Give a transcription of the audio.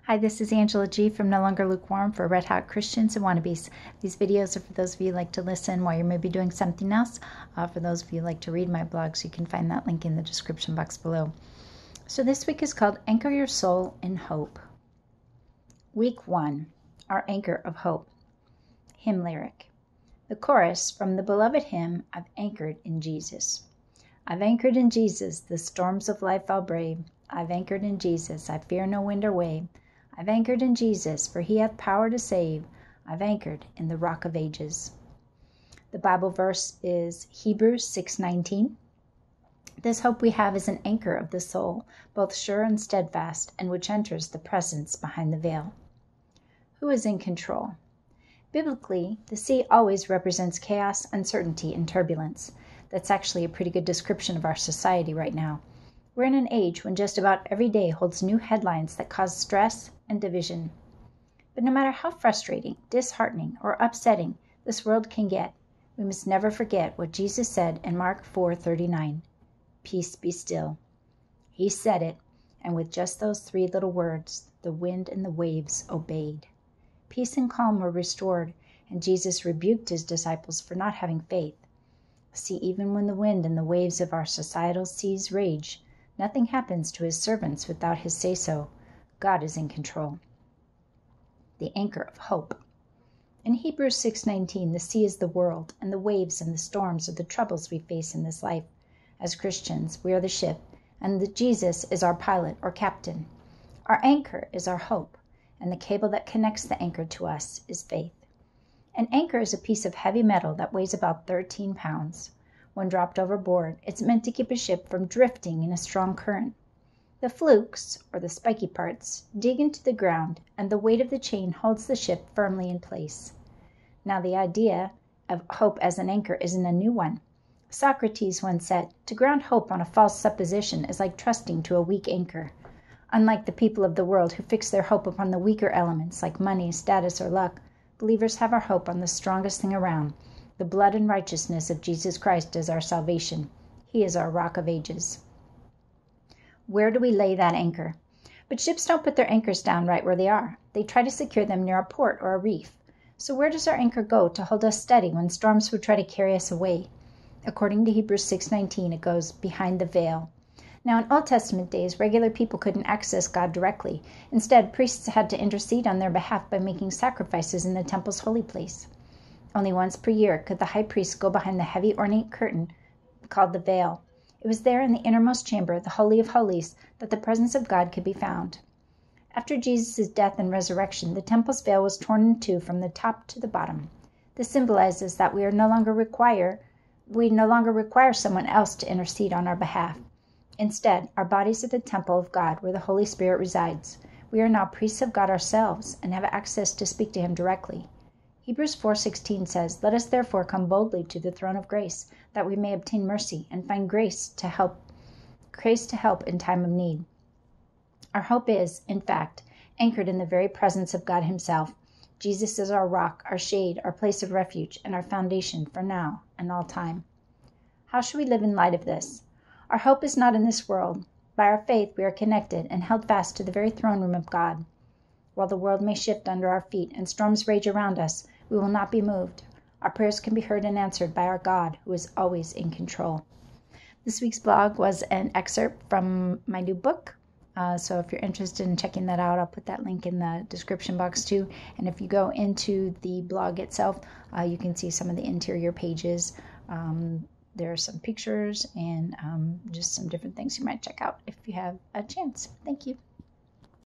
Hi, this is Angela G. from No Longer Lukewarm for Red Hot Christians and Wannabes. These videos are for those of you who like to listen while you're maybe doing something else. For those of you who like to read my blogs, you can find that link in the description box below. So this week is called Anchor Your Soul in Hope. Week 1, our Anchor of Hope. Hymn lyric. The chorus from the beloved hymn, I've Anchored in Jesus. I've anchored in Jesus, the storms of life I'll brave. I've anchored in Jesus, I fear no wind or wave. I've anchored in Jesus, for he hath power to save. I've anchored in the rock of ages. The Bible verse is Hebrews 6:19. This hope we have is an anchor of the soul, both sure and steadfast, and which enters the presence behind the veil. Who is in control? Biblically, the sea always represents chaos, uncertainty, and turbulence. That's actually a pretty good description of our society right now. We're in an age when just about every day holds new headlines that cause stress and division. But no matter how frustrating, disheartening, or upsetting this world can get, we must never forget what Jesus said in Mark 4:39. Peace be still. He said it, and with just those 3 little words, the wind and the waves obeyed. Peace and calm were restored, and Jesus rebuked his disciples for not having faith. See, even when the wind and the waves of our societal seas rage, nothing happens to his servants without his say-so. God is in control. The anchor of hope. In Hebrews 6:19, the sea is the world, and the waves and the storms are the troubles we face in this life. As Christians, we are the ship, and Jesus is our pilot or captain. Our anchor is our hope, and the cable that connects the anchor to us is faith. An anchor is a piece of heavy metal that weighs about 13 pounds. When dropped overboard, it's meant to keep a ship from drifting in a strong current. The flukes, or the spiky parts, dig into the ground, and the weight of the chain holds the ship firmly in place. Now, the idea of hope as an anchor isn't a new one. Socrates once said, to ground hope on a false supposition is like trusting to a weak anchor. Unlike the people of the world who fix their hope upon the weaker elements like money, status, or luck, believers have our hope on the strongest thing around, the blood and righteousness of Jesus Christ as our salvation. He is our rock of ages. Where do we lay that anchor? But ships don't put their anchors down right where they are. They try to secure them near a port or a reef. So where does our anchor go to hold us steady when storms would try to carry us away? According to Hebrews 6:19, it goes behind the veil. Now, in Old Testament days, regular people couldn't access God directly. Instead, priests had to intercede on their behalf by making sacrifices in the temple's holy place. Only once per year could the high priest go behind the heavy ornate curtain called the veil. It was there in the innermost chamber, the Holy of Holies, that the presence of God could be found. After Jesus' death and resurrection, the temple's veil was torn in two from the top to the bottom. This symbolizes that we no longer require someone else to intercede on our behalf. Instead, our bodies are the temple of God where the Holy Spirit resides. We are now priests of God ourselves and have access to speak to him directly. Hebrews 4:16 says, let us therefore come boldly to the throne of grace, that we may obtain mercy and find grace to help in time of need. Our hope is, in fact, anchored in the very presence of God himself. Jesus is our rock, our shade, our place of refuge, and our foundation for now and all time. How should we live in light of this? Our hope is not in this world. By our faith, we are connected and held fast to the very throne room of God. While the world may shift under our feet and storms rage around us, we will not be moved. Our prayers can be heard and answered by our God, who is always in control. This week's blog was an excerpt from my new book. So if you're interested in checking that out, I'll put that link in the description box too. And if you go into the blog itself, you can see some of the interior pages. There are some pictures and just some different things you might check out if you have a chance. Thank you.